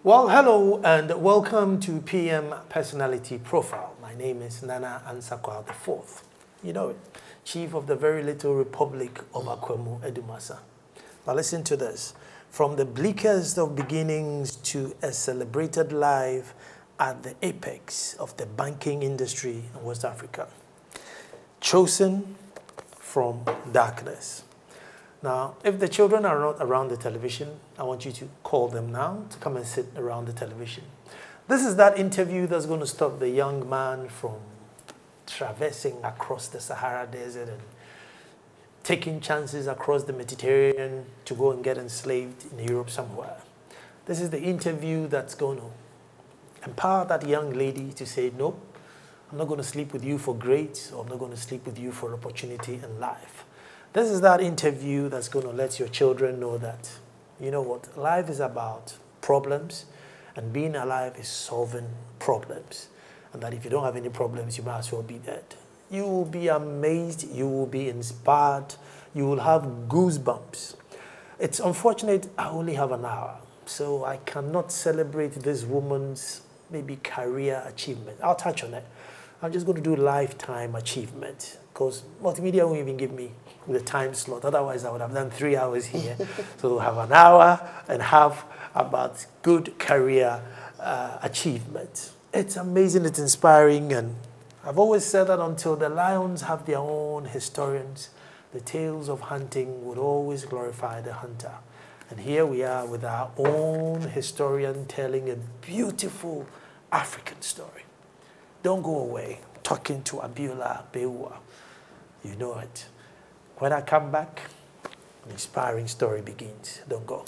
Well, hello and welcome to PM Personality Profile. My name is Nana Ansakwa IV. You know it, Chief of the very little Republic of Akwemu, Edumasa. Now listen to this. From the bleakest of beginnings to a celebrated life at the apex of the banking industry in West Africa. Chosen from darkness. Now, if the children are not around the television, I want you to call them now to come and sit around the television. This is that interview that's going to stop the young man from traversing across the Sahara Desert and taking chances across the Mediterranean to go and get enslaved in Europe somewhere. This is the interview that's going to empower that young lady to say, no, I'm not going to sleep with you for grades, or I'm not going to sleep with you for opportunity in life. This is that interview that's going to let your children know that, you know what, life is about problems, and being alive is solving problems. And that if you don't have any problems, you might as well be dead. You will be amazed, you will be inspired, you will have goosebumps. It's unfortunate I only have an hour, so I cannot celebrate this woman's maybe career achievement. I'll touch on it. I'm just going to do lifetime achievement, because multimedia won't even give me the time slot. Otherwise, I would have done 3 hours here. So we'll have an hour and a half about good career achievement. It's amazing, it's inspiring, and I've always said that until the lions have their own historians, the tales of hunting would always glorify the hunter. And here we are with our own historian telling a beautiful African story. Don't go away. Talking to Abiola Bewa. You know it. When I come back, an inspiring story begins. Don't go.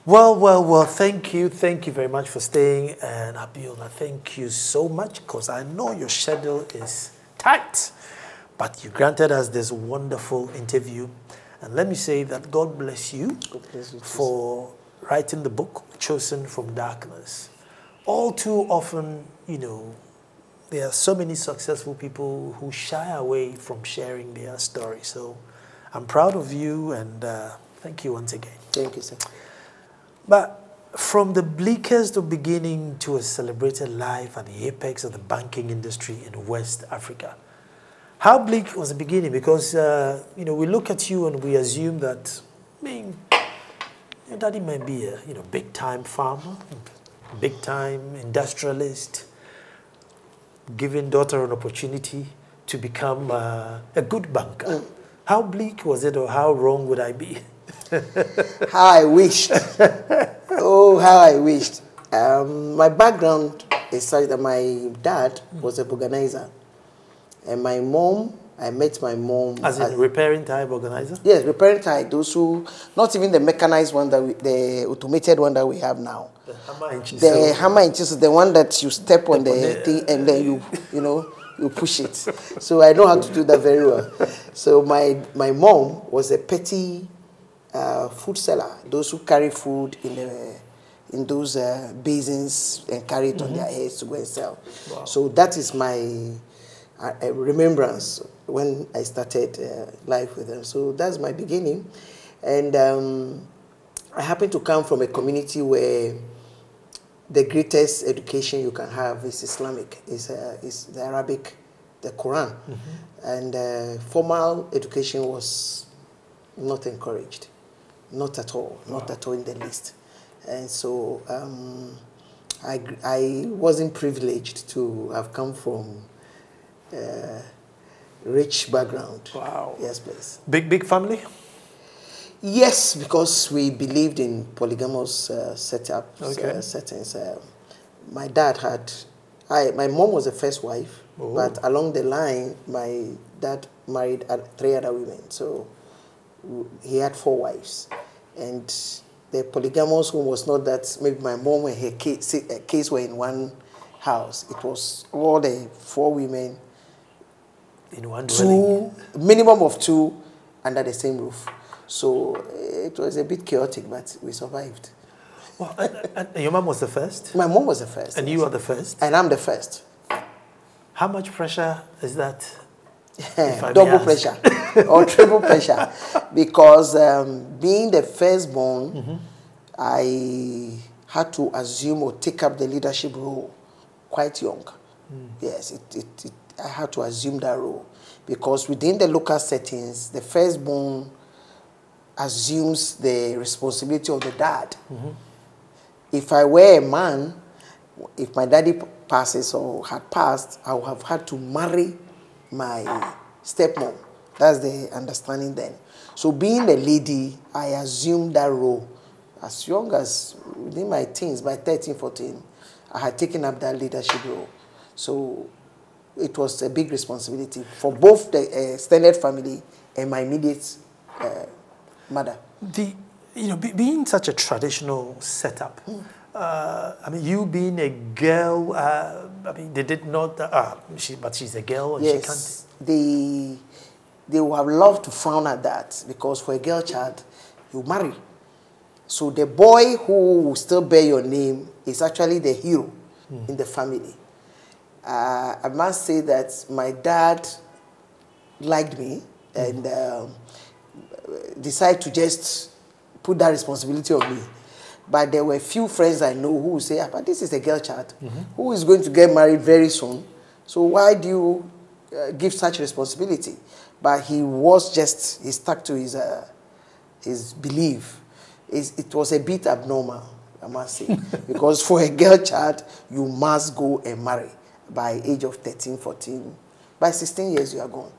Well, thank you very much for staying. And Abiola, thank you so much, because I know your schedule is tight. But you granted us this wonderful interview. And let me say that God bless you for writing the book, Chosen from Darkness. All too often, you know, there are so many successful people who shy away from sharing their story. So I'm proud of you, and thank you once again. Thank you, sir. But from the bleakest of beginning to a celebrated life at the apex of the banking industry in West Africa, how bleak was the beginning? Because, you know, we look at you and we assume that, your daddy might be a big-time farmer, big-time industrialist, giving daughter an opportunity to become a good banker. How bleak was it, or how wrong would I be? How I wished. Oh, how I wished. My background is such that my dad was a organizer. And my mom, I met my mom. As in repairing type organizer? Yes, repairing type. Those who, not even the mechanized one, the automated one that we have now. The hammer and chisel. The hammer and chisel, the one that you step on the thing and then you push it. So I know how to do that very well. So my mom was a petty food seller. Those who carry food in those basins and carry it on their heads to go and sell. Wow. So that is my remembrance when I started life with them. So that's my beginning. And I happen to come from a community where the greatest education you can have is Islamic, is the Arabic, the Quran. And formal education was not encouraged, not at all, not at all in the least. And so I wasn't privileged to have come from rich background. Wow. Yes, please. Big family? Yes, because we believed in polygamous settings. My dad had, my mom was the first wife, but along the line, my dad married 3 other women. So he had 4 wives. And the polygamous home was not that maybe my mom and her kids were in one house. It was all the 4 women in one dwelling. Minimum of 2 under the same roof. So it was a bit chaotic, but we survived. Well, and your mom was the first? My mom was the first. And you are the first? And I'm the first. How much pressure is that? Double pressure. or triple pressure, because being the firstborn, I had to assume or take up the leadership role quite young. Yes, I had to assume that role, because within the local settings, the firstborn assumes the responsibility of the dad. If I were a man, if my daddy passes or had passed, I would have had to marry my stepmom. That's the understanding then. So being a lady, I assumed that role as young as within my teens. By 13, 14, I had taken up that leadership role. So it was a big responsibility for both the extended family and my immediate mother. Being such a traditional setup, I mean, you being a girl, I mean, they did not, but she's a girl and yes, she can't. They would have loved to frown at that, because for a girl child, you marry. So the boy who will still bear your name is actually the hero in the family. I must say that my dad liked me and decided to just put that responsibility on me. But there were few friends I know who would say, but this is a girl child who is going to get married very soon. So why do you give such responsibility? But he stuck to his belief. It was a bit abnormal, I must say. Because for a girl child, you must go and marry by age of 13, 14. By 16 years, you are gone.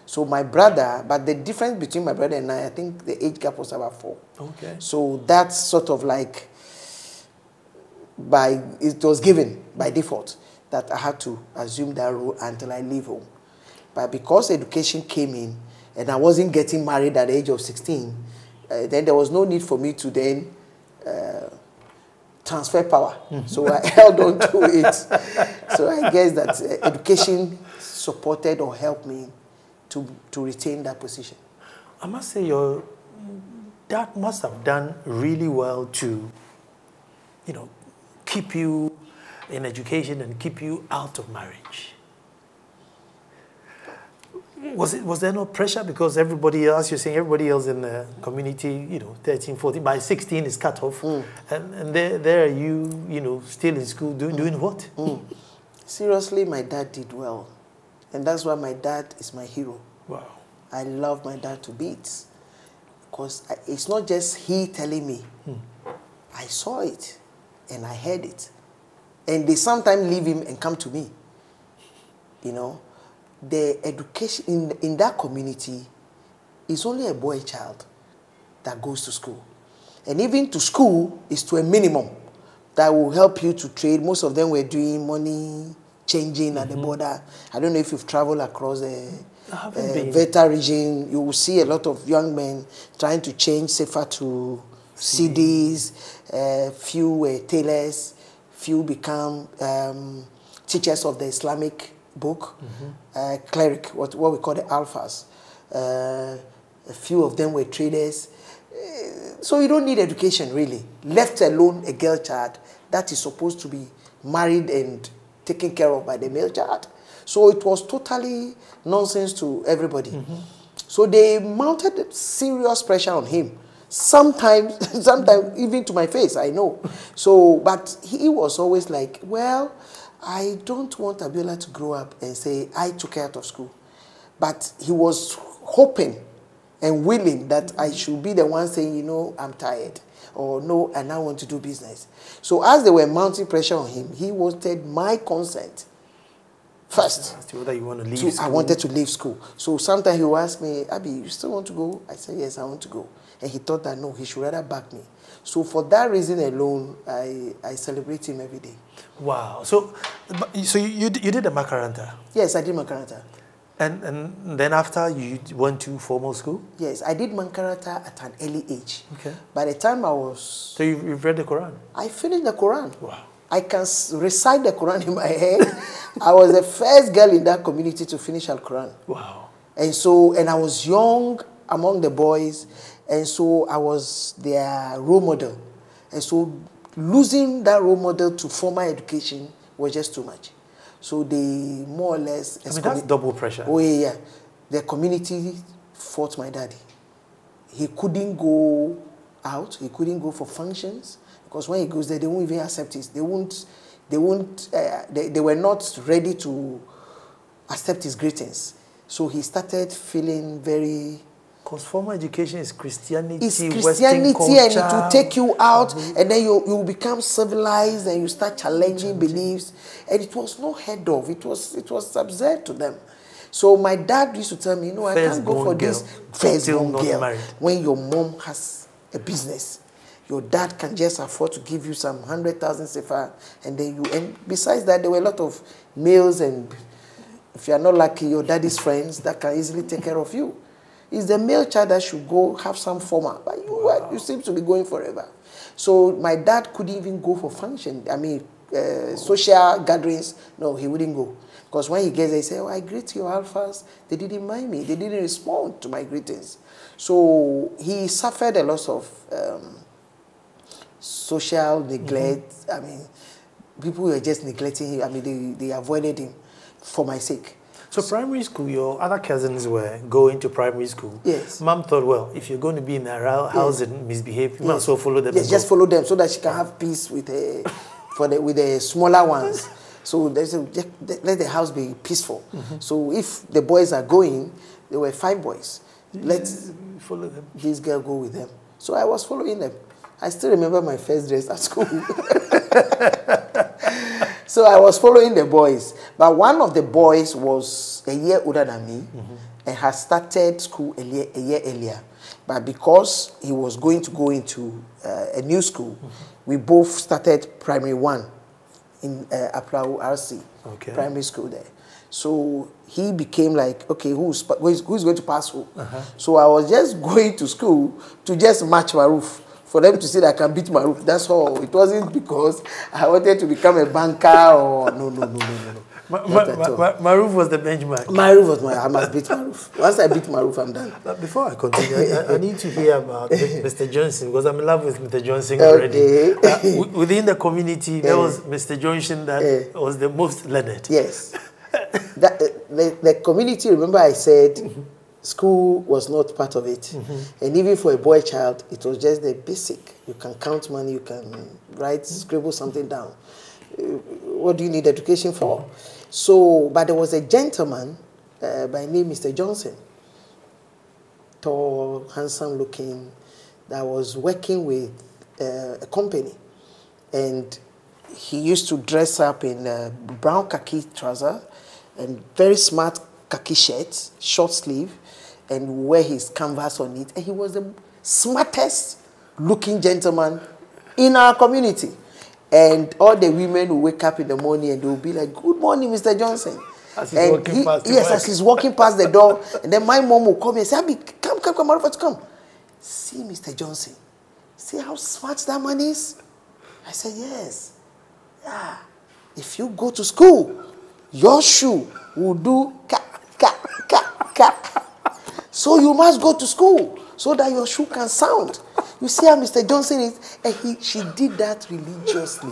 So my brother, but the difference between my brother and I think the age gap was about 4. Okay. So that's sort of like, it was given by default that I had to assume that role until I leave home. But because education came in and I wasn't getting married at the age of 16, then there was no need for me to then transfer power. So I held on to it. So I guess that education supported or helped me to retain that position. I must say your dad must have done really well to, keep you in education and keep you out of marriage. Was there no pressure? Because everybody else, you're saying everybody else in the community, 13, 14, by 16 is cut off. And there are you, still in school doing what? Seriously, my dad did well. And that's why my dad is my hero. Wow. I love my dad to bits. Because it's not just he telling me. I saw it and I heard it. And they sometimes leave him and come to me. The education in that community is only a boy child that goes to school. And even to school is to a minimum that will help you to trade. Most of them were doing money changing at the border. I don't know if you've traveled across the Veta region. You will see a lot of young men trying to change safer to CDs. Few were tailors. Few become teachers of the Islamic book, cleric, what we call the alphas. A few of them were traders. So you don't need education, really. Left alone a girl child that is supposed to be married and taken care of by the male child. So it was totally nonsense to everybody. So they mounted serious pressure on him. Sometimes even to my face, I know. So, but he was always like, well, I don't want Abiola to grow up and say, I took her out of school. But he was hoping and willing that I should be the one saying, I'm tired. Or no, I now want to do business. So as they were mounting pressure on him, he wanted my consent first. Whether you want to leave school. I wanted to leave school. So sometimes he would ask me, Abi, you still want to go? I said, yes, I want to go. And he thought that, no, he should rather back me. So for that reason alone, I celebrate him every day. Wow. So you did a Makaranta? Yes, I did Makaranta. And then after you went to formal school? Yes, I did Makaranta at an early age. Okay. By the time I was... So you've read the Quran? I finished the Quran. Wow. I can recite the Quran in my head. I was the first girl in that community to finish Al-Quran. Wow. And I was young among the boys, and so I was their role model. And so losing that role model to formal education was just too much. So they more or less... I mean, that's double pressure. Oh, yeah. The community fought my daddy. He couldn't go out. He couldn't go for functions because when he goes there, they won't even accept it. They were not ready to accept his greetings. So he started feeling very... Because formal education is Christianity, it's Christianity, Western culture, and it will take you out, and then you become civilized, and you start challenging beliefs. And it was not heard of. It was absurd to them. So my dad used to tell me, I can't go for this first-born girl. Married. When your mom has a business, your dad can just afford to give you some 100,000 sefa, and then you. And besides that, there were a lot of males, and if you are not lucky, your daddy's friends that can easily take care of you. It's the male child that should go have some formal, but you seem to be going forever. So my dad couldn't even go for function. I mean, social gatherings. No, he wouldn't go. Because when he gets there, he said, I greet your alphas. They didn't mind me. They didn't respond to my greetings. So he suffered a lot of social neglect. I mean, people were just neglecting him. I mean, they avoided him for my sake. So primary school, your other cousins were going to primary school. Yes. Mom thought, well, if you're going to be in a house and misbehave, you might as well follow them. Yes, just follow them so that she can have peace with with the smaller ones. So let the house be peaceful. So if the boys are going, there were 5 boys. Let's follow them. This girl go with them. So I was following them. I still remember my first dress at school. So I was following the boys. But one of the boys was a year older than me and had started school a year earlier. But because he was going to go into a new school, we both started primary 1 in Aprau RC, primary school there. So he became like, okay, who's going to pass who? So I was just going to school to just match Maruf, for them to see that I can beat Maruf. That's all. It wasn't because I wanted to become a banker or no. Maruf was the benchmark. Maruf was I must beat Maruf. Once I beat Maruf, I'm done. But before I continue, I need to hear about Mr. Johnson, because I'm in love with Mr. Johnson already. Within the community, there was Mr. Johnson that was the most learned. Yes. The community, remember I said, school was not part of it. And even for a boy child, it was just the basic. You can count money, you can write, scribble something down. What do you need education for? So, but there was a gentleman by name Mr. Johnson, tall, handsome looking, that was working with a company. And he used to dress up in brown khaki trousers and very smart khaki shirt, short sleeve, and wear his canvas on it. And he was the smartest looking gentleman in our community. And all the women will wake up in the morning and they will be like, good morning, Mr. Johnson. As he's walking past yes, as he's walking past the door. And then my mom will come and say, Abi, come, Marufat, come. See, Mr. Johnson, see how smart that man is? I said, yes. Yeah. If you go to school, your shoe will do ka. So you must go to school so that your shoe can sound. You see how Mr. Johnson is? And she did that religiously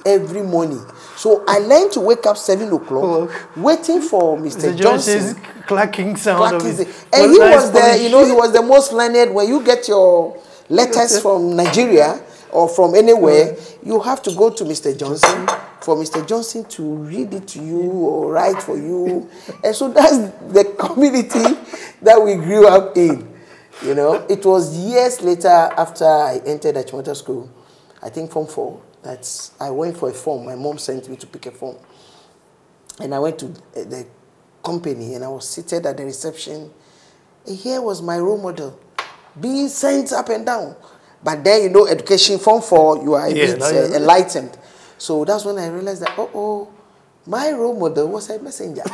every morning. So I learned to wake up 7 o'clock, waiting for Mr. Johnson's clacking sound. And he was there, he was the most learned. When you get your letters from Nigeria or from anywhere, you have to go to Mr. Johnson for Mr. Johnson to read it to you or write for you. And so that's the community that we grew up in. It was years later after I entered Achimota School, I think Form 4, that I went for a form. My mom sent me to pick a form. And I went to the company and I was seated at the reception. And here was my role model, being sent up and down. But then, education, Form 4, you are a bit enlightened. So that's when I realized that, my role model was a messenger.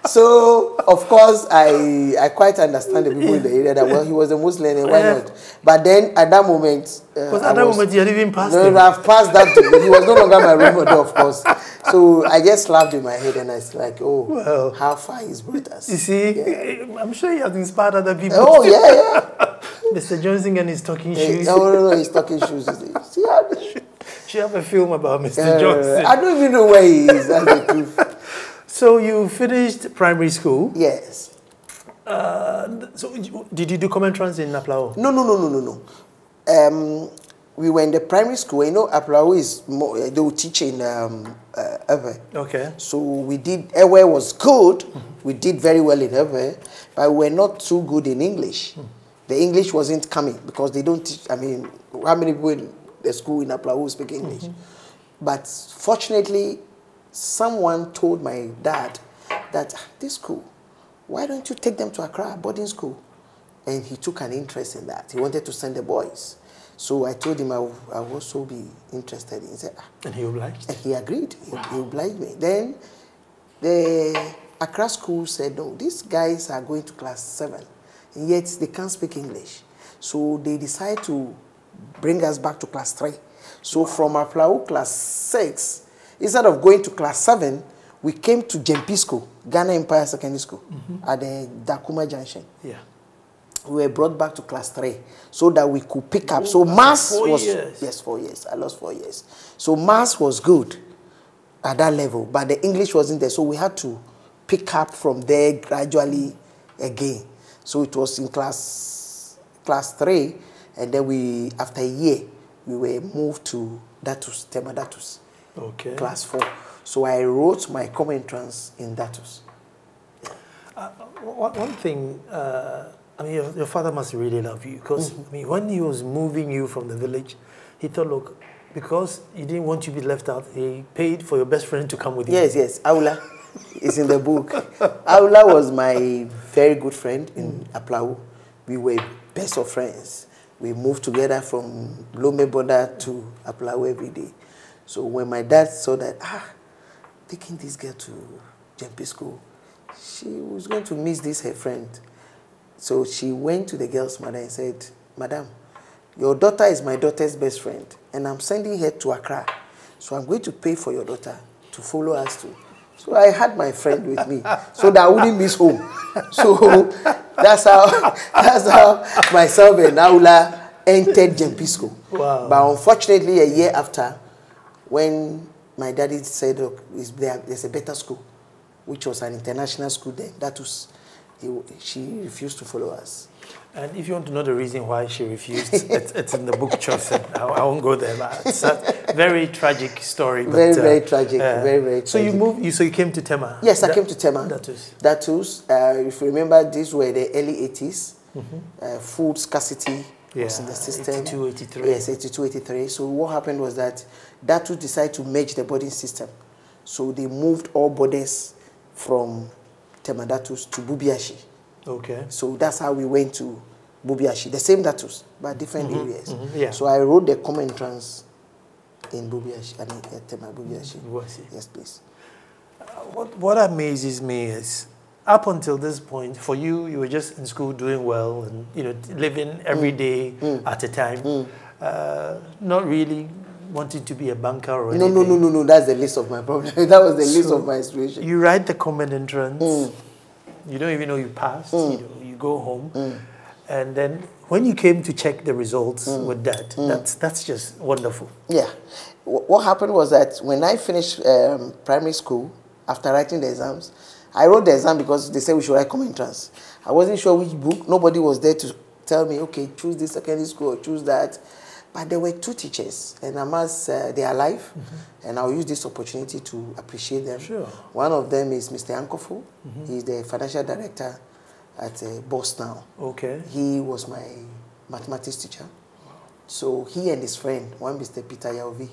So, of course, I quite understand the people in the area that, well, he was the most learned, why not? But then, at that moment... Because at that moment, you had even passed him. No, I've passed that to him. He was no longer my role model, of course. So, I just laughed in my head and I was like, well, how far he's brought us. You see, I'm sure he has inspired other people. Oh, yeah. Mr. Johnson and his talking shoes. No, his talking shoes. See how should have a film about Mr. Johnson. I don't even know where he is, that's the truth. So you finished primary school. Yes. So did you do common trans in Aplao? No. We were in the primary school. You know, Aplao is more, they were teaching Ewe. Okay. So we did, Ewe was good. We did very well in Ewe, but we were not too good in English. The English wasn't coming because they don't teach, I mean, how many people in the school in Aplao speak English? But fortunately, someone told my dad that this school, why don't you take them to Accra, boarding school? And he took an interest in that. He wanted to send the boys. So I told him I would also be interested. He said, and he obliged? And he agreed. He obliged me. Then the Accra school said, no, these guys are going to class 7, and yet they can't speak English. So they decided to bring us back to class 3. So from Aflau class 6, instead of going to class 7, we came to JMP School, Ghana Empire Secondary School, at the Dakuma Junction. Yeah. We were brought back to class 3 so that we could pick up. So maths was 4 years. Yes, 4 years. I lost 4 years. So maths was good at that level, but the English wasn't there. So we had to pick up from there gradually again. So it was in class 3, and then we, after a year, we were moved to Datus, Tema Datus. Okay. Class 4. So I wrote my common trans in Datus. One thing, I mean, your father must really love you because, I mean, when he was moving you from the village, he thought, look, because he didn't want you to be left out, he paid for your best friend to come with you. Yes. Aula is in the book. Aula was my very good friend in Aplau. We were best of friends. We moved together from Lome border to Aplau every day. So when my dad saw that, taking this girl to JMP school, she was going to miss this, her friend. So she went to the girl's mother and said, Madam, your daughter is my daughter's best friend, and I'm sending her to Accra. So I'm going to pay for your daughter to follow us too. So I had my friend with me so that I wouldn't miss home. So that's how myself and Aula entered JMP school. Wow. But unfortunately, a year after, when my daddy said, look, there's a better school, which was an international school then, that was, she refused to follow us. And if you want to know the reason why she refused, it's in the book chosen. I won't go there, but it's a very tragic story. But, very tragic, very tragic. So you moved, so you came to Tema? Yes, I came to Tema. Datus. If you remember, these were the early 80s. Food scarcity was in the system. 82, 83. Yes, 82, 83. So what happened was that Datus decided to merge the boarding system. So they moved all boarders from Tema Datus to Bubiashi. Okay. So that's how we went to Bubiashi. The same Datus, but different areas. Yeah. So I wrote the common trans in Bubiashi, I mean, Tema Bubiashi. Yes, please. What amazes me is, up until this point, for you, you were just in school doing well and, you know, living every day at a time, not really wanting to be a banker or anything. No. That's the least of my problem. That was the least of my situation. You write the common entrance. You don't even know you passed. You know, you go home. And then when you came to check the results with Dad, that's just wonderful. Yeah. What happened was that when I finished primary school, after writing the exams, I wrote the exam because they said we should write common entrance. I wasn't sure which book. Nobody was there to tell me, okay, choose this secondary school or choose that. But there were 2 teachers, and I must, they are alive, and I'll use this opportunity to appreciate them. Sure. One of them is Mr. Ankofu. He's the financial director at Boss now. Okay. He was my mathematics teacher. Wow. So he and his friend, one Mr. Peter Yaovi,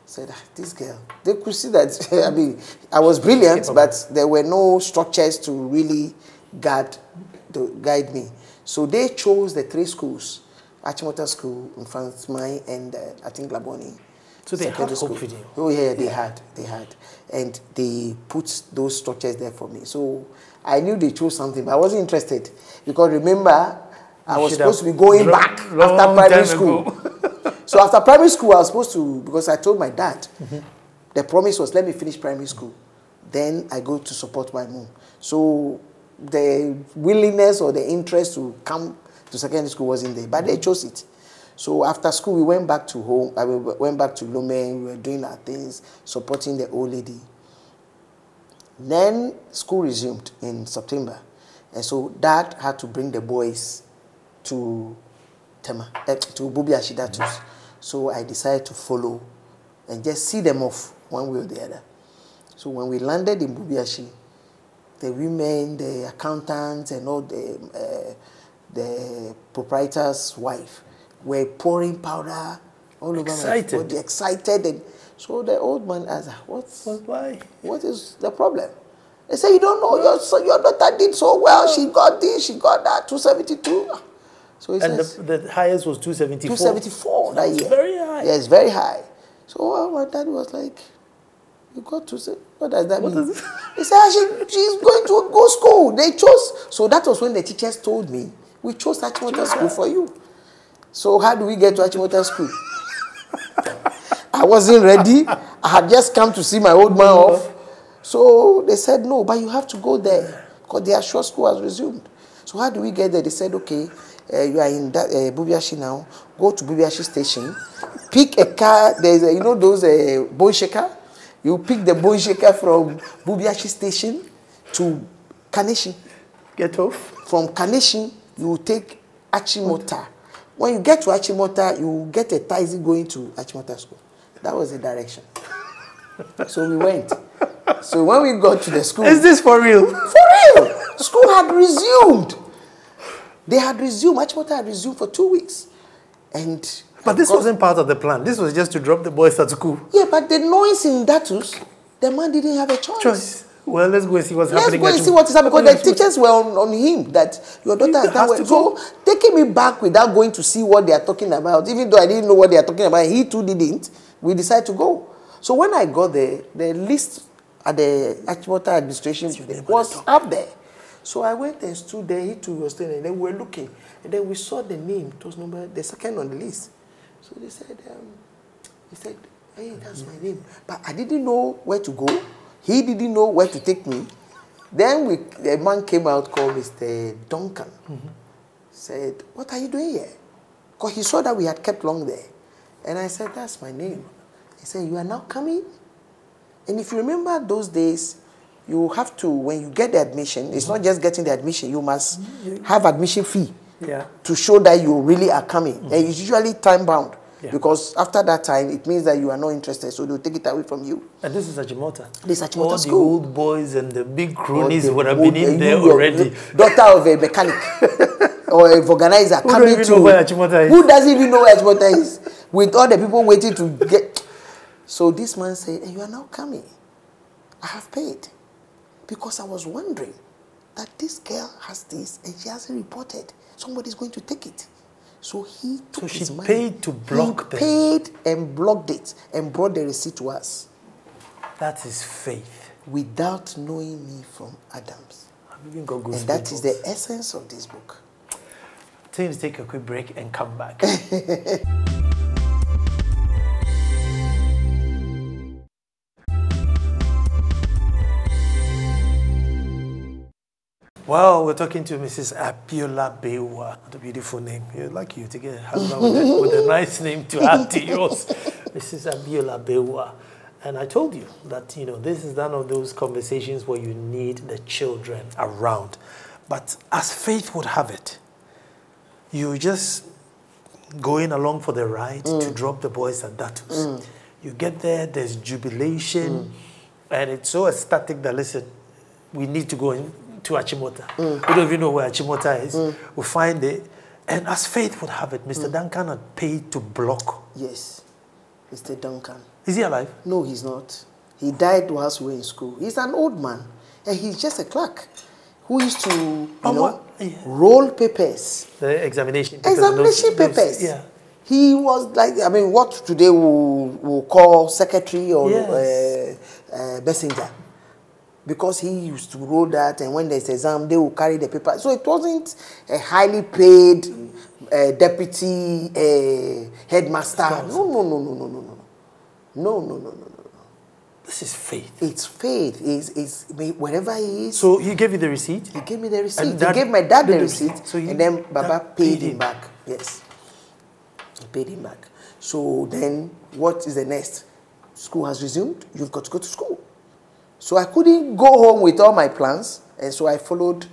said, this girl, they could see that, I mean, I was brilliant, but there were no structures to really guide me. So they chose the 3 schools. Achimota School, in France, mine, and I think Laboni. So they had hope for you? Oh yeah, they had. And they put those structures there for me. So I knew they chose something, but I wasn't interested. Because remember, I was supposed to be going back after primary school. So after primary school, I was supposed to, because I told my dad, the promise was, let me finish primary school. Then I go to support my mom. So the willingness or the interest to come to secondary school wasn't there, but they chose it. So after school, we went back to home. I went back to Lome. We were doing our things, supporting the old lady. Then school resumed in September. And so Dad had to bring the boys to Tema, to Bubi Ashidatus. So I decided to follow and just see them off one way or the other. So when we landed in Bubi Ashi, the women, the accountants, and all the proprietor's wife were pouring powder all over my body, excited. And so the old man asked, what is the problem? They said, you don't know, your daughter did so well. She got this, she got that, 272. So the highest was 274. 274 that year. Very high. Yes, very high. So my dad was like, you got to say, what does that mean? He said, she's going to go school. They chose. So that was when the teachers told me, we chose Achimota School for you. So how do we get to Achimota School? I wasn't ready. I had just come to see my old man off. So they said, no, but you have to go there because their short school has resumed. So how do we get there? They said, okay, you are in Bubi Ashi now. Go to Bubi Ashi station. Pick a car. There's, you know, those bone shaker. You pick the bone shaker from Bubi Ashi station to Kaneshin. Get off. From Kaneshin, you take Achimota. When you get to Achimota, you get a taxi going to Achimota School. That was the direction. So we went. So when we got to the school... Is this for real? For real! School had resumed. They had resumed. Achimota had resumed for 2 weeks. But this wasn't part of the plan. This was just to drop the boys at school. Yeah, but the noise in Datus, the man didn't have a choice. Well, let's go and see what's happening. Let's go and see what is happening. Because the teachers were on him that your daughter has done well. So taking me back without going to see what they are talking about, even though I didn't know what they are talking about, he too didn't, we decided to go. So when I got there, the list at the Achimota administration was up there. So I went and stood there, he too was standing, and then we were looking. And then we saw the name, it was the second on the list. So they said, he said, hey, that's my name. But I didn't know where to go. He didn't know where to take me. Then the man came out called Mr. Duncan. Said, what are you doing here? Because he saw that we had kept long there. And I said, that's my name. He said, you are now coming? And if you remember those days, you have to, when you get the admission, it's not just getting the admission, you must have admission fee to show that you really are coming. And it's usually time-bound. Because after that time, it means that you are not interested, so they'll take it away from you. And this is Achimota. This is Achimota School. All the old boys and the big cronies would have been in there already. Daughter of a mechanic or a organizer coming to... Who doesn't even know where Achimota is? With all the people waiting to get... So this man said, hey, you are now coming. I have paid. Because I was wondering that this girl has this and she hasn't reported. Somebody's going to take it. So he took his money. So she paid to block them. He paid and blocked it and brought the receipt to us. That is faith. Without knowing me from Adams. And that is the essence of this book. Tell you to take a quick break and come back. Well, we're talking to Mrs. Abiola Bewa. What a beautiful name. You'd like you to get a husband with a nice name to add to yours. Mrs. Abiola Bewa. And I told you that, you know, this is one of those conversations where you need the children around. But as faith would have it, you're just going along for the ride to drop the boys at Datus. You get there, there's jubilation, and it's so ecstatic that, listen, we need to go in to Achimota. We don't even know where Achimota is. We find it. And as faith would have it, Mr. Duncan had paid to block. Yes, Mr. Duncan. Is he alive? No, he's not. He died whilst we were in school. He's an old man. And he's just a clerk who used to, you know, roll papers. The examination papers. Examination papers. Yeah. He was like, I mean, what today we'll call secretary or messenger. Because he used to roll that, and when there's exam, they will carry the paper. So it wasn't a highly paid deputy headmaster. No. This is faith. It's faith. It's wherever he is. So he gave you the receipt? He gave me the receipt. He gave my dad the receipt, so and then Baba paid him back. Yes. He paid him back. So then, what is the next? School has resumed. You've got to go to school. So I couldn't go home with all my plans, and so I followed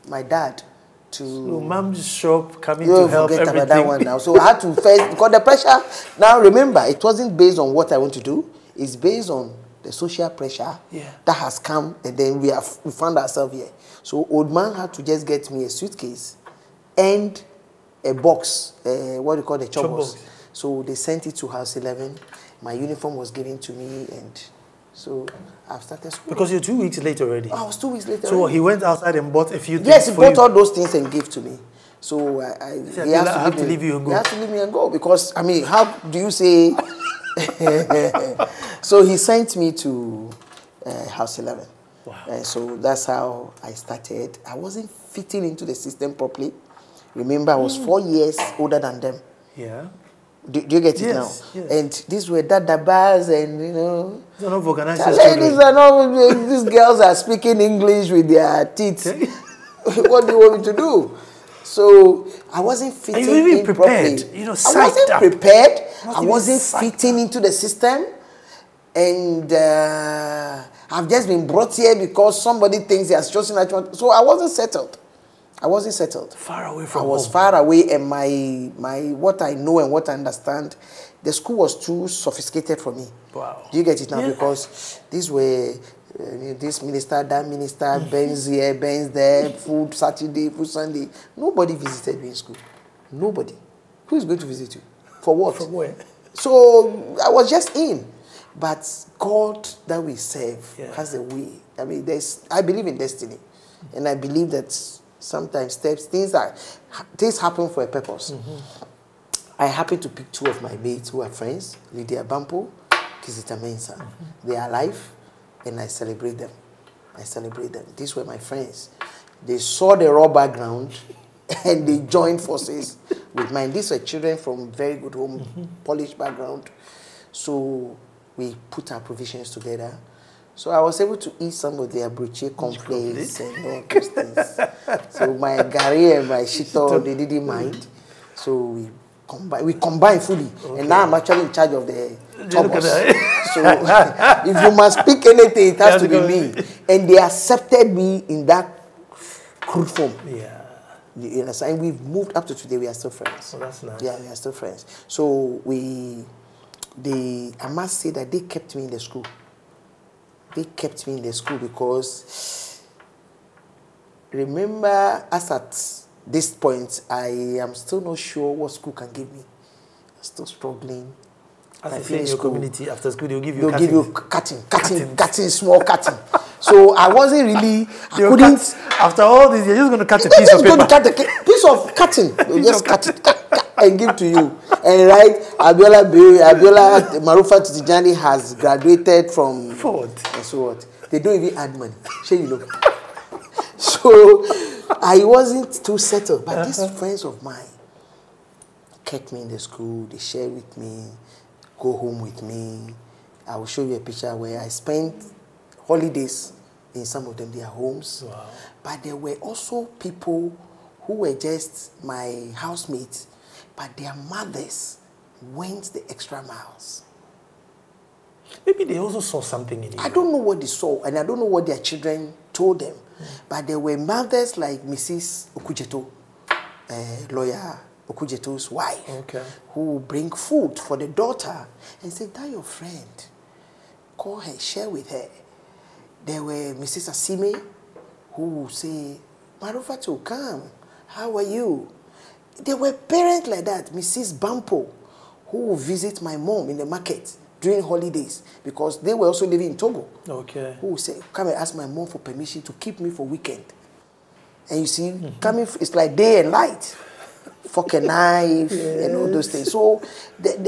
my dad to... So mom's shop coming to help forget everything. about that one now. So I had to first, because the pressure, now remember, it wasn't based on what I want to do. It's based on the social pressure that has come, and then we found ourselves here. So old man had to just get me a suitcase and a box, what do you call the chop box. So they sent it to House 11. My uniform was given to me, and so I've started school. Because you're 2 weeks late already. I was 2 weeks later. So he went outside and bought a few things. Yes, he bought all those things and gave to me. So he has to leave you and go. He has to leave me and go, because, I mean, how do you say... So he sent me to House 11. Wow. So that's how I started. I wasn't fitting into the system properly. Remember, I was 4 years older than them. Yeah. Do you get it now? Yes. And these were dada bars, and you know, these girls are speaking English with their teeth. What do you want me to do? So I wasn't fitting in properly. You know, I wasn't prepared. I wasn't fitting into the system, and I've just been brought here because somebody thinks they are chosen. So I wasn't settled. I wasn't settled. Far away from home. I was far away, and my what I know and what I understand, the school was too sophisticated for me. Wow. Do you get it now? Yeah. Because these were this minister, that minister, Benz here, Benz there, food Saturday, food Sunday. Nobody visited me in school. Nobody. Who is going to visit you? For what? From where? So I was just in. But God that we serve has a way. I mean, I believe in destiny, and I believe that sometimes things happen for a purpose. I happen to pick two of my mates who are friends, Lydia Bampo, Kizita Mensa. They are alive, and I celebrate them. These were my friends. They saw the raw background, and they joined forces with mine. These were children from very good home, polished background. So we put our provisions together. So I was able to eat some of their bruche cornflakes and all those things. So my gari and my shito, they didn't mind. So we combined fully. Okay. And now I'm actually in charge of the chobos. So if you must pick anything, it has to be me. And they accepted me in that crude form. Yeah. You understand? And we've moved up to today. We are still friends. Oh, that's nice. Yeah, we are still friends. So I must say that they kept me in the school. They kept me in the school because, remember, as at this point, I am still not sure what school can give me. I'm still struggling. As I finish your community, after school, they'll give you cutting, small cutting. So I wasn't really, after all this, you're just going to cut a piece of paper. Going to cut a piece of cutting. They'll just cut it and give to you. And right, Abiola Marufa Tijani has graduated from Ford. And so what? They don't even add money. Sure, you know. So I wasn't too settled. But these friends of mine kept me in the school. They shared with me, go home with me. I will show you a picture where I spent holidays in some of their homes. Wow. But there were also people who were just my housemates, but their mothers went the extra miles. Maybe they also saw something in you. I don't know what they saw, and I don't know what their children told them. But there were mothers like Mrs. Okujeto, lawyer Okujeto's wife, who bring food for the daughter and say, "That your friend, call her, share with her." There were Mrs. Asime, who would say, "Marufato, come, how are you?" There were parents like that, Mrs. Bampo, who would visit my mom in the market during holidays because they were also living in Togo. Okay. Who would say, "Come and ask my mom for permission to keep me for weekend." And you see, coming, it's like day and light. Fork and knife and all those things. So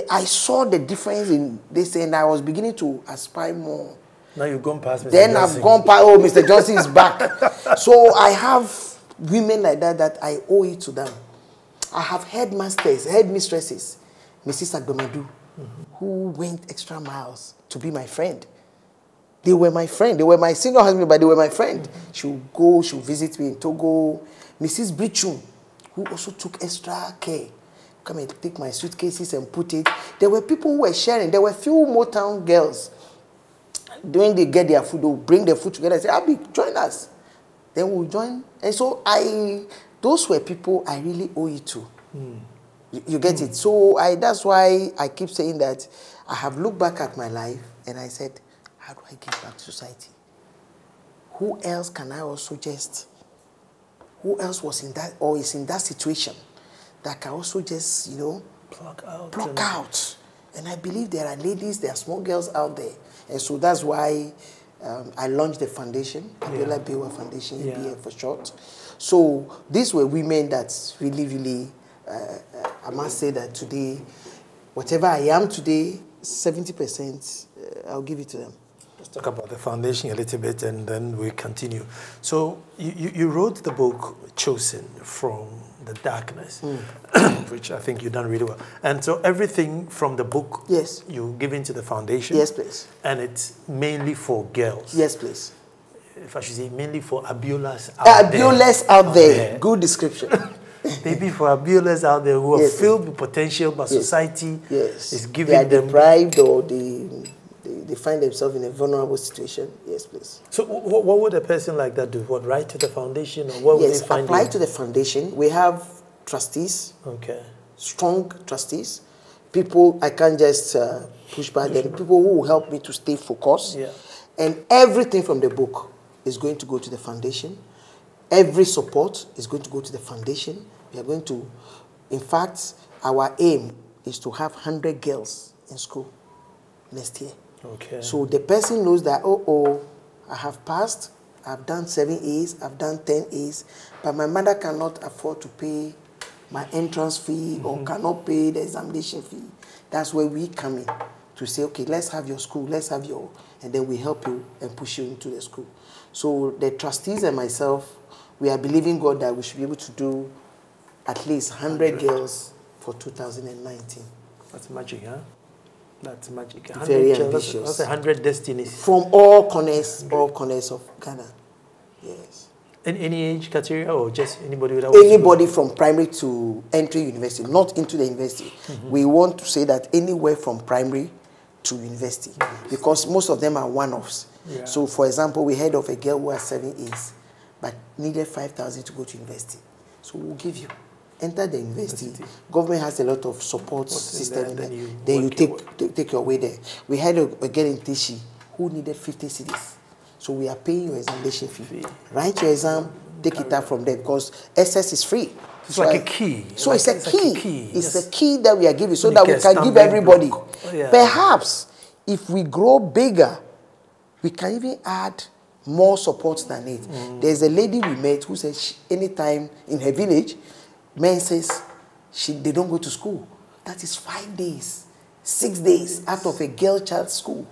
I saw the difference in this, and I was beginning to aspire more. Now you've gone past Mr. Then Johnson. I've gone past, Mr. Johnson is back. So I have women like that I owe it to them. I have headmistresses, Mrs. Agdomadu, who went extra miles to be my friend. They were my friend. They were my senior husband, but they were my friend. She would go, she would visit me in Togo. Mrs. Brichum, who also took extra care. Come and take my suitcases and put it. There were people who were sharing. There were few Motown girls When they get their food, they'll bring their food together and say, Abi, join us. Then we'll join. And so those were people I really owe it to. You get it? So that's why I keep saying that I have looked back at my life and I said, how do I give back to society? Who else can I also just, who else was in that or is in that situation that can also just, you know, pluck out. And I believe there are ladies, there are small girls out there. And so that's why I launched the foundation, Abiola Bewa Foundation, ABF for short. So these were women that really, I must say that today, whatever I am today, 70%, I'll give it to them. Let's talk about the foundation a little bit and then we continue. So you wrote the book Chosen from the Darkness, which I think you've done really well. And so everything from the book you give into the foundation. Yes, please. And it's mainly for girls. Yes, please. If I should say mainly for Abiolas out there. Abiolas out there. Good description. Maybe for Abiolas out there who are filled with potential, but society is giving them... They are deprived or they find themselves in a vulnerable situation. Yes, please. So what would a person like that do? What, write to the foundation? Or what would they find? Apply to the foundation. We have trustees. Okay. Strong trustees. People, I can't just push back them. People who will help me to stay focused. Yeah. And everything from the book is going to go to the foundation. Every support is going to go to the foundation. We are going to, in fact, our aim is to have 100 girls in school next year. Okay. So the person knows that, I have passed, I've done 7 A's, I've done 10 A's, but my mother cannot afford to pay my entrance fee or cannot pay the examination fee. That's where we come in to say, okay, let's have your school, and then we help you and push you into the school. So the trustees and myself, we are believing God that we should be able to do at least 100 girls for 2019. That's magic, huh? That's magic. Very ambitious. That's 100 destinies. From all corners of Ghana. Yes. In any age criteria or just anybody without... Anybody from primary to entry university, not into the university. We want to say that anywhere from primary to university. Because most of them are one-offs. Yeah. So, for example, we heard of a girl who has 7 A's, but needed 5,000 to go to university. So we'll give you. Enter the university. Government has a lot of support system. Then you take your way there. We had a girl in Tishi who needed 50 cedis. So we are paying your examination fee. Write your exam, take it out from there because SS is free. It's like a key. So it's a key. It's a key that we are giving so that we can give everybody. Perhaps if we grow bigger, we can even add more support than it. There's a lady we met who said anytime in her village, men says they don't go to school. That is 5 days, 6 days out of a girl child school.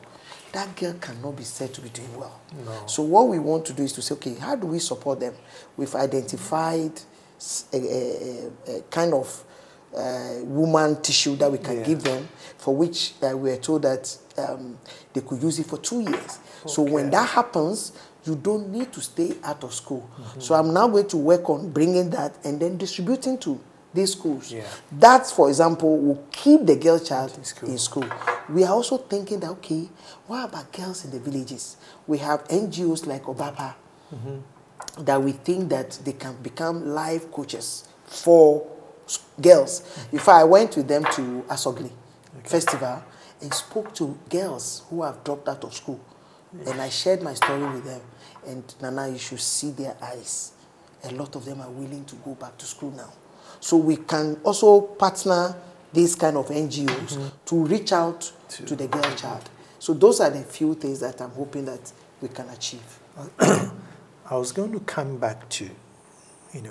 That girl cannot be said to be doing well. No. So what we want to do is to say, okay, how do we support them? We've identified a kind of woman tissue that we can give them, for which we are told that they could use it for 2 years. Okay. So when that happens, you don't need to stay out of school. So I'm now going to work on bringing that and then distributing to these schools. Yeah. That, for example, will keep the girl child in school. We are also thinking that, okay, what about girls in the villages? We have NGOs like Obapa that we think that they can become life coaches for girls. In fact, I went with them to Asogli Festival and spoke to girls who have dropped out of school. And I shared my story with them. And Nana, you should see their eyes. A lot of them are willing to go back to school now. So we can also partner these kind of NGOs to reach out to the girl child. So those are the few things that I'm hoping that we can achieve. I was going to come back to,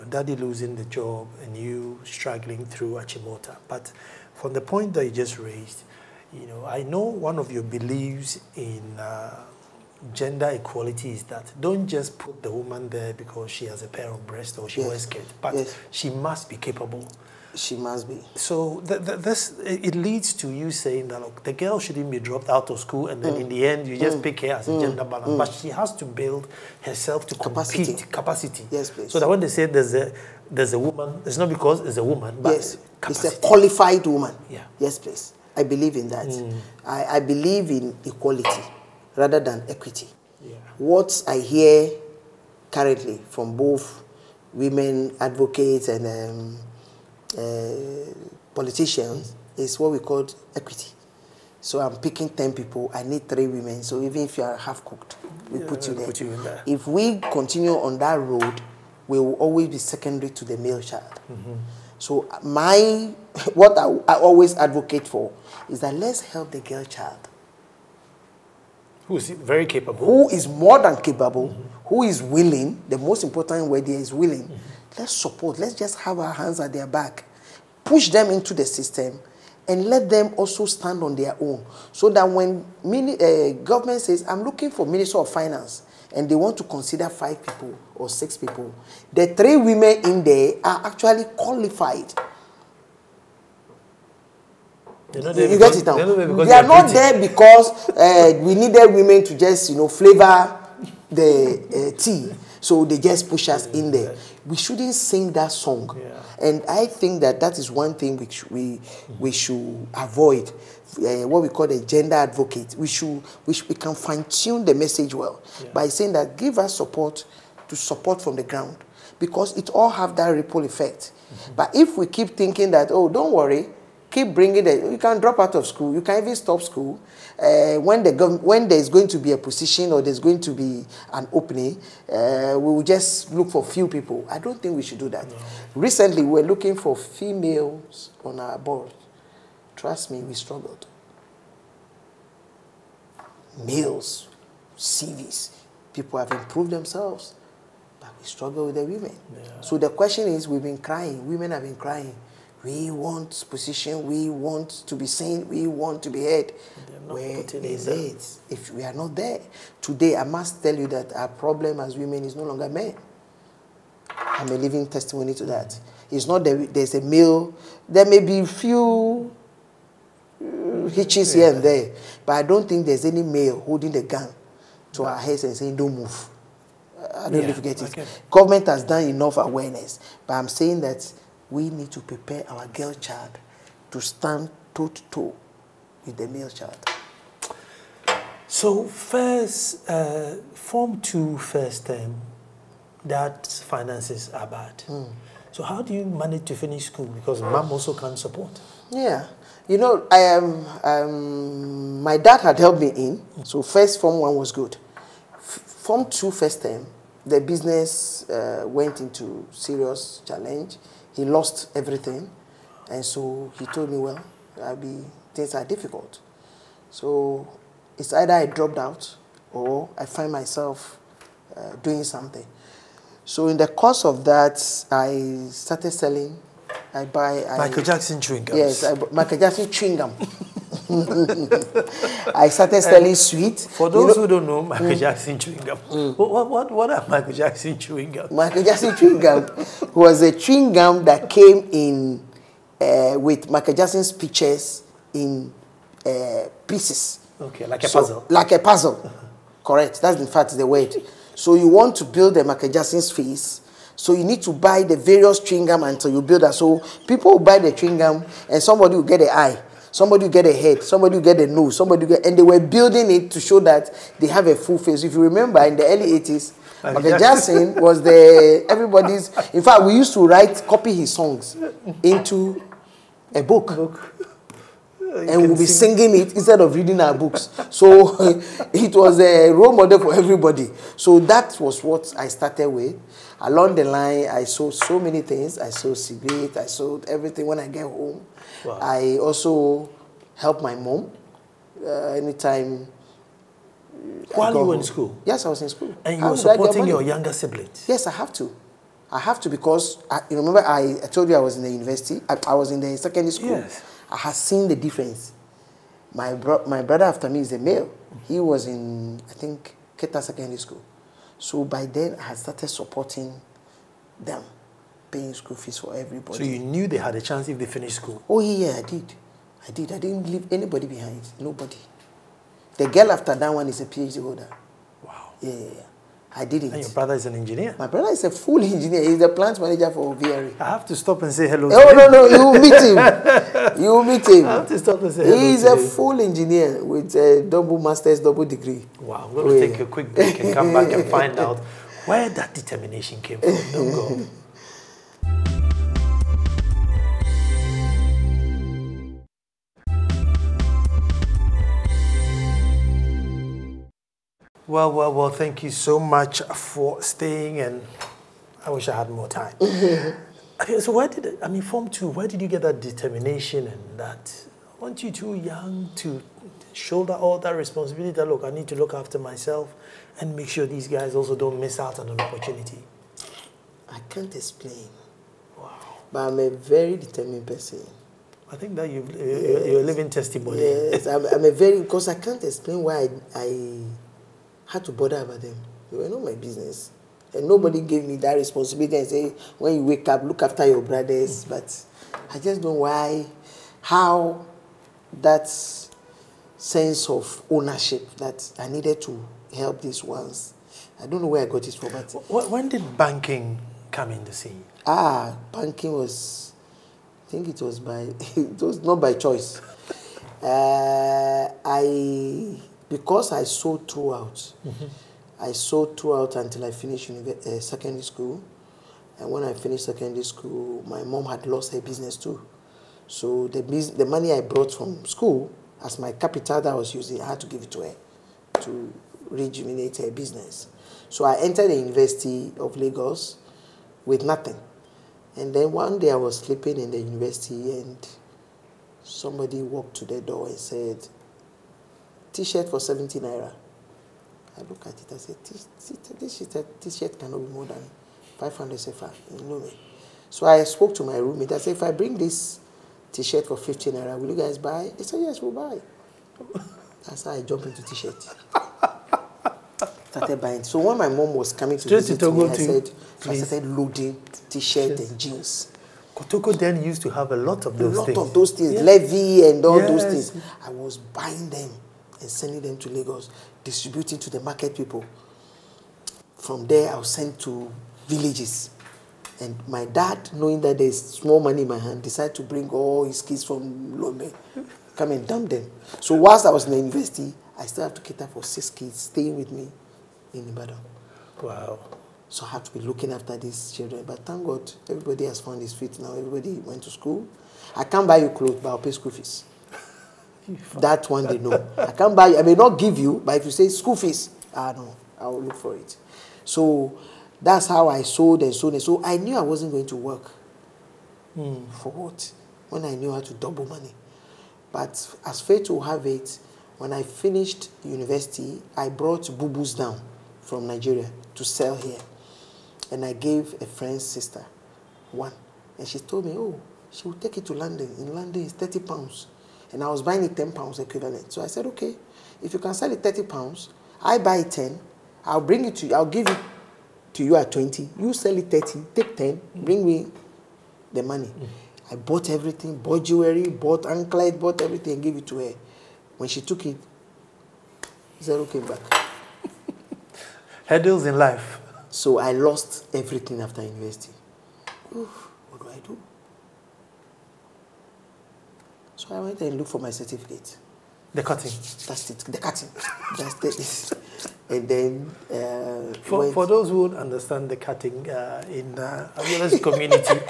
Daddy losing the job and you struggling through Achimota. But from the point that you just raised, I know one of your beliefs in gender equality is that don't just put the woman there because she has a pair of breasts or she wears skirt, but she must be capable. She must be. So it leads to you saying that, look, the girl shouldn't be dropped out of school and then in the end you just pick her as a gender balance, but she has to build herself to compete. Capacity. Yes, please. So that when they say there's a woman, it's not because it's a woman, but capacity. It's a qualified woman. Yeah. Yes, please. I believe in that. I believe in equality. rather than equity. Yeah. What I hear currently from both women advocates and politicians is what we call equity. So I'm picking 10 people, I need 3 women. So even if you are half cooked, we put you there. Put you in there. If we continue on that road, we will always be secondary to the male child. So what I always advocate for is that let's help the girl child. Who is very capable. Who is more than capable, who is willing. The most important word here is willing. Let's support. Let's just have our hands at their back. Push them into the system and let them also stand on their own. So that when government says, I'm looking for Minister of Finance, and they want to consider 5 people or 6 people, the 3 women in there are actually qualified. You get it now? They are not there because we needed women to just, flavor the tea. So they just push us in there. We shouldn't sing that song. Yeah. And I think that is one thing which we should avoid. What we call the gender advocate. We can fine-tune the message well by saying that give us support from the ground, because it all have that ripple effect. But if we keep thinking that, oh, don't worry, keep bringing it, you can drop out of school, you can even stop school. When there's going to be a position or there's going to be an opening, we will just look for few people. I don't think we should do that. No. Recently, we were looking for females on our board. Trust me, we struggled. Males, CVs, people have improved themselves, but we struggle with the women. Yeah. So the question is, we've been crying, women have been crying. We want position, we want to be seen, we want to be heard. Where is it? If we are not there. Today, I must tell you that our problem as women is no longer men. I'm a living testimony to that. It's not that there's a male, there may be few hitches here and there, but I don't think there's any male holding the gun to our heads and saying, don't move. I don't know if you get it. Okay. Government has done enough awareness, but I'm saying that we need to prepare our girl child to stand toe-to-toe with the male child. So first, Form 2 first term, that finances are bad. So how do you manage to finish school? Because mom also can't support. Yeah. My dad had helped me in. So first Form 1 was good. Form 2 first term, the business went into serious challenge. He lost everything, and so he told me, well, things are difficult. So it's either I dropped out or I find myself doing something. So in the course of that, I started selling. Michael Jackson chewing gum. Yes, Michael Jackson chewing gum. I started selling sweets. For those who don't know Michael Jackson chewing gum, what are Michael Jackson chewing gum? Michael Jackson chewing gum was a chewing gum that came in with Michael Jackson's pictures in pieces. Okay, like a puzzle. Like a puzzle. Correct. That's in fact the word. So you want to build a Michael Jackson's face. So you need to buy the various chewing gum until you build that. So people will buy the chewing gum and somebody will get an eye. Somebody will get a head, somebody will get a nose, and they were building it to show that they have a full face. If you remember, in the early 80s, Michael Jackson was everybody's. In fact, we used to copy his songs into a book. And we'll be singing it instead of reading our books. So it was a role model for everybody. So that was what I started with. Along the line, I sold so many things. I sold cigarettes. I sold everything when I get home. Wow. I also helped my mom anytime. While you were in school? Yes, I was in school. And you were supporting your younger siblings? Yes, I have to. I have to because, you remember I told you I was in the university. I was in the secondary school. Yes. I had seen the difference. My brother after me is a male. He was in, I think, Keta Secondary School. So by then, I had started supporting them, paying school fees for everybody. So you knew they had a chance if they finished school? Oh, yeah, I did. I didn't leave anybody behind. Nobody. The girl after that one is a PhD holder. Wow. Yeah. I didn't. And your brother is an engineer? My brother is a full engineer. He's the plant manager for VRE. I have to stop and say hello to him. No, you will meet him. You will meet him. I have to stop and say hello He's a full engineer with a double master's, double degree. Wow, I'm going to take a quick break and come back and find out where that determination came from. Don't go. Well, thank you so much for staying, and I wish I had more time. Okay, so Form 2, where did you get that determination and that, weren't you too young to shoulder all that responsibility that, look, I need to look after myself and make sure these guys also don't miss out on an opportunity? I can't explain. Wow. But I'm a very determined person. I think that you're a living testimony. Yes, I'm a very, because I can't explain why I had to bother about them. They were not my business. And nobody gave me that responsibility and say, when you wake up, look after your brothers. But I just don't know how that sense of ownership that I needed to help these ones. I don't know where I got it from. But when did banking come in the scene? Banking was, I think it was not by choice. Because I sold throughout. I sold throughout until I finished secondary school. And when I finished secondary school, my mom had lost her business too. So the money I brought from school as my capital that I was using, I had to give it to her to rejuvenate her business. So I entered the University of Lagos with nothing. And then one day I was sleeping in the university and somebody walked to the door and said, T-shirt for 70 naira. I look at it, I said, this T-shirt cannot be more than 500 sefa. You know me. So I spoke to my roommate. I said, if I bring this T-shirt for 50 naira, will you guys buy? They said, yes, we'll buy. That's how I jumped into T-shirt. Started buying. So when my mom was coming to visit me, I started loading T-shirt and jeans. Kotoko then used to have a lot of those things. Yeah. Levy and all those things. I was buying them and sending them to Lagos, distributing to the market people. From there, I was sent to villages. And my dad, knowing that there's small money in my hand, decided to bring all his kids from Lome, come and dump them. So whilst I was in the university, I still have to cater for 6 kids staying with me in Ibadan. Wow. So I have to be looking after these children. But thank God, everybody has found his feet now. Everybody went to school. I can't buy you clothes, but I'll pay school fees. That one they know. I can't buy you. I may not give you, but if you say school fees, no, I'll look for it. So that's how I sold and sold. And so I knew I wasn't going to work. For what? When I knew how to double money. But as fate will have it, when I finished university, I brought boo-boos down from Nigeria to sell here. And I gave a friend's sister one. And she told me, oh, she will take it to London. In London, it's 30 pounds. And I was buying it 10 pounds equivalent. So I said, okay, if you can sell it 30 pounds, I buy 10, I'll bring it to you, I'll give it to you at 20, you sell it 30, take 10, bring me the money. I bought everything, bought jewelry, bought anklet, bought everything, and gave it to her. When she took it, zero came back. Hurdles in life. So I lost everything after university. Oof, what do I do? So I went and looked for my certificate. The cutting. That's it. The cutting. That's it. And then for those who don't understand the cutting in Abiola's community,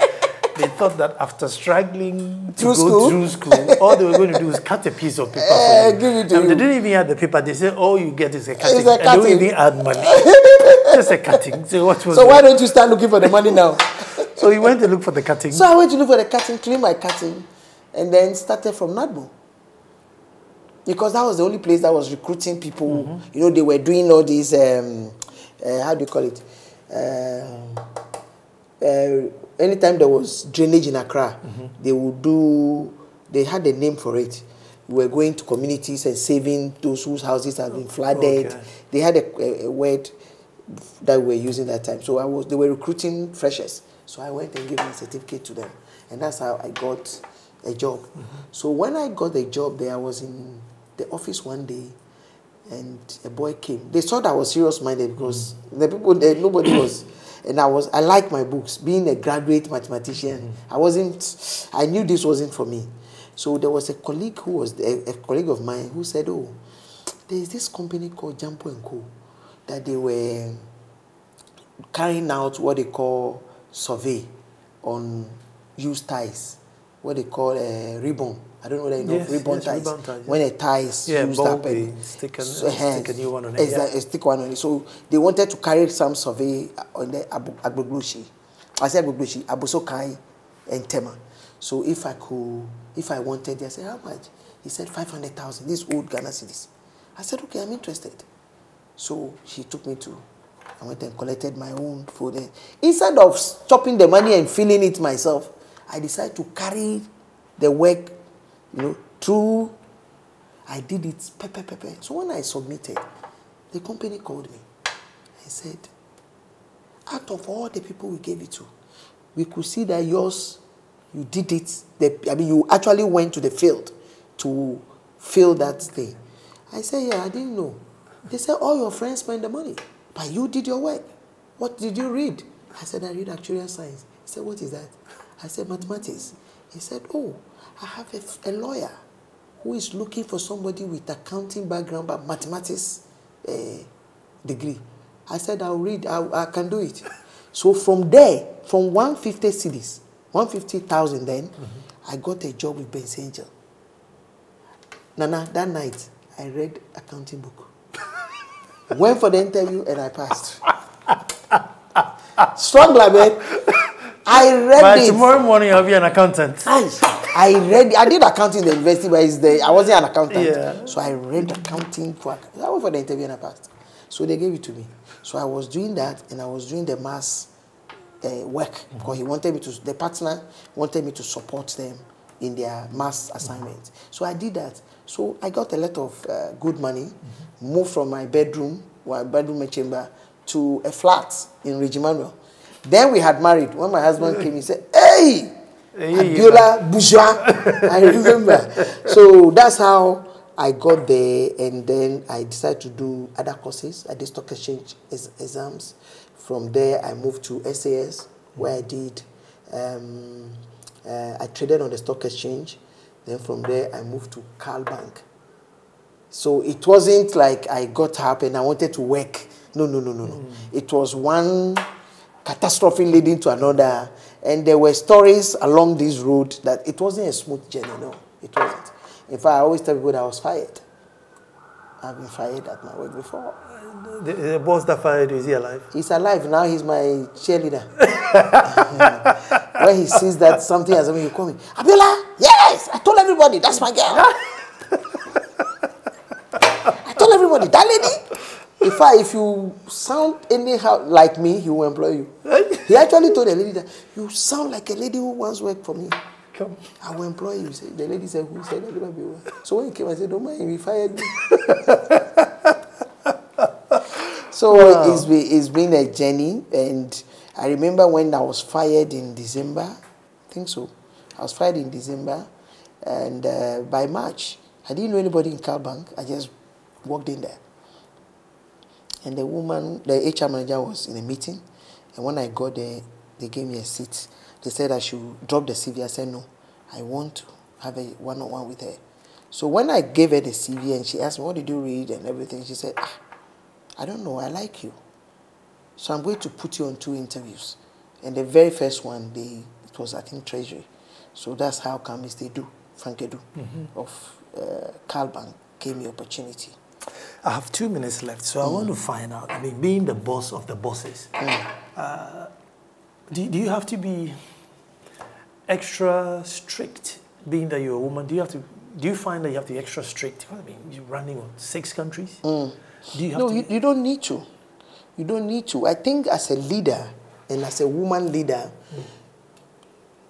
they thought that after struggling to go through school, all they were going to do is cut a piece of paper for you. Give it to you. They didn't even add the paper. They said all you get is a cutting. It's a cutting. And they don't even add money. Just a cutting. So why don't you start looking for the money now? So you went to look for the cutting. So I went to look for the cutting, clean my cutting, and then started from Nadmo. Because that was the only place that was recruiting people. You know, they were doing all these, how do you call it? Anytime there was drainage in Accra, they had a name for it. We were going to communities and saving those whose houses had been flooded. Okay. They had a word that we were using that time. So they were recruiting freshers. So I went and gave my certificate to them. And that's how I got a job. So when I got a job there, I was in the office one day, and a boy came. They thought I was serious-minded because the people there, nobody was. And I like my books. Being a graduate mathematician, I knew this wasn't for me. So there was a colleague who was a colleague of mine who said, oh, there is this company called Jampo & Co. that they were carrying out what they call survey on used ties, what they call a ribbon. I don't know whether you know ribbon ties. Ribbon ties. When a tie is used up and stick a new one on it. Exactly, stick one on it. So they wanted to carry some survey on the Agboglushi. I said Agboglushi, Abusokai and Tema. So if I wanted, I said, how much? He said 500,000, these old Ghana cedis. I said, okay, I'm interested. So she took me to, I went and collected my own food. Instead of chopping the money and filling it myself, I decided to carry the work, through. I did it, pepper. So when I submitted, the company called me and said, out of all the people we gave it to, we could see that yours, you did it. You actually went to the field to fill that thing. I said, yeah, I didn't know. They said, all your friends spend the money, but you did your work. What did you read? I said, I read actuarial science. He said, what is that? I said, mathematics. He said, oh, I have a lawyer who is looking for somebody with accounting background but mathematics degree. I said, I'll read, I can do it. So from there, from 150 cedis, 150,000 then, I got a job with Ben Angel. Nana, that night, I read accounting book. Went for the interview and I passed. Strong like man. I read it. Tomorrow morning I'll be an accountant. I did accounting in the university, but I wasn't an accountant. Yeah. So I read accounting. I went for the interview and I passed. So they gave it to me. So I was doing that and I was doing the mass work because the partner wanted me to support them in their mass assignment. So I did that. So I got a lot of good money, moved from my bedroom chamber, to a flat in Regimanuel. Then we had married. When my husband came, he said, hey, Abiola Bourgeois. I remember. So that's how I got there, and then I decided to do other courses. I did stock exchange exams. From there, I moved to SAS, where I did, I traded on the stock exchange. Then from there, I moved to Carl Bank. So it wasn't like I got up and I wanted to work. No. It was one catastrophe leading to another. And there were stories along this road that it wasn't a smooth journey. No, it wasn't. In fact, I always tell people that I was fired. I've been fired at my work before. The boss that fired you, is he alive? He's alive now. He's my cheerleader. When he sees that something has happened, he call me, Abiola, yes, I told everybody, that's my girl. I told everybody, that lady. In fact, if you sound anyhow like me, he will employ you. He actually told the lady that you sound like a lady who once worked for me. Come. I will employ you. The lady said, who said that? So when he came, I said, don't mind, he fired me. So wow. It's been a journey, and I remember when I was fired in December, I think so. I was fired in December, and by March, I didn't know anybody in Carl Bank. I just walked in there. And the woman, the HR manager was in a meeting, and when I got there, they gave me a seat. They said I should drop the CV. I said, no, I want to have a one-on-one with her. So when I gave her the CV and she asked me, what did you read and everything, she said, I don't know, I like you. So I'm going to put you on 2 interviews. And the very first one, it was, I think, Treasury. So that's how come Mr. Frank Edu of Carl Bank gave me opportunity. I have 2 minutes left, so I want to find out, I mean, being the boss of the bosses, do you have to be extra strict, being that you're a woman? Do you find that you have to be extra strict? I mean, you're running 6 countries? You don't need to. You don't need to. I think as a leader and as a woman leader,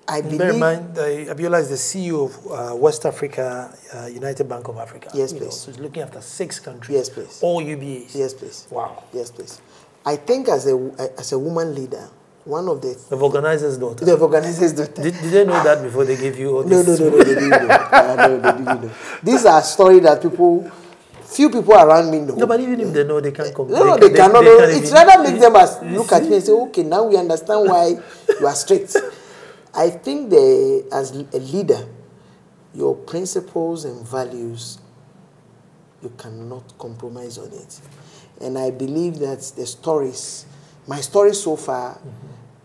I believe... Bear in mind, Abiola is the CEO of West Africa, United Bank of Africa. Yes, please. So he's looking after 6 countries. Yes, please. All UBAs. Yes, please. Wow. Yes, please. I think as a woman leader, one of the... The organizer's daughter. The organizer's daughter. Did they know that before they gave you all this? No, they didn't know. No, they didn't know. These are stories that people Few people around me know. No, but even if they know, they can't come. No, they cannot. It's rather make them as look at me and say, okay, now we understand why you are strict. I think as a leader, your principles and values, you cannot compromise on it. And I believe that my stories so far,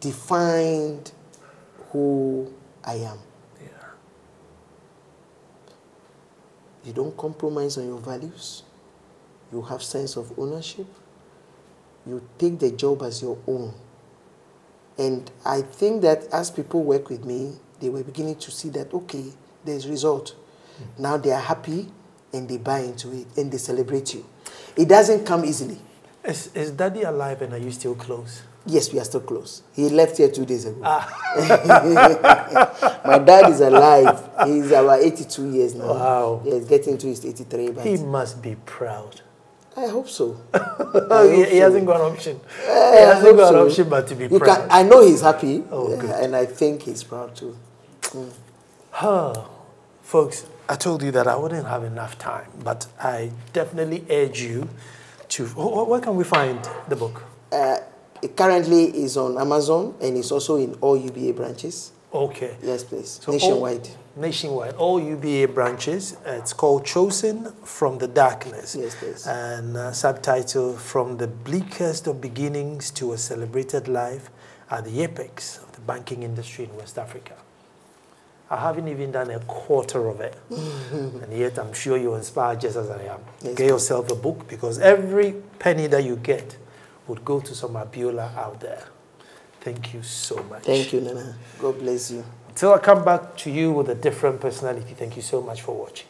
defined who I am. Yeah. You don't compromise on your values. You have sense of ownership. You take the job as your own. And I think that as people work with me, they were beginning to see that, okay, there's result. Now they are happy and they buy into it and they celebrate you. It doesn't come easily. Is Daddy alive and are you still close? Yes, we are still close. He left here 2 days ago. My dad is alive. He's about 82 years now. Wow. Yeah, he's getting to his 83. But He must be proud. I hope so. He hasn't got an option. He hasn't got an option but to be proud. I know he's happy, good. and I think he's proud too. Folks, I told you that I wouldn't have enough time, but I definitely urge you to... Where can we find the book? It currently is on Amazon, and it's also in all UBA branches. Okay. Yes, please. So nationwide. Nationwide. All UBA branches. It's called Chosen from the Darkness. Yes, please. And subtitle, From the Bleakest of Beginnings to a Celebrated Life at the Apex of the Banking Industry in West Africa. I haven't even done a quarter of it. And yet I'm sure you're inspired just as I am. Yes, get yourself a book, because every penny that you get would go to some Abiola out there. Thank you so much. Thank you, Nana. God bless you. Until I come back to you with a different personality, thank you so much for watching.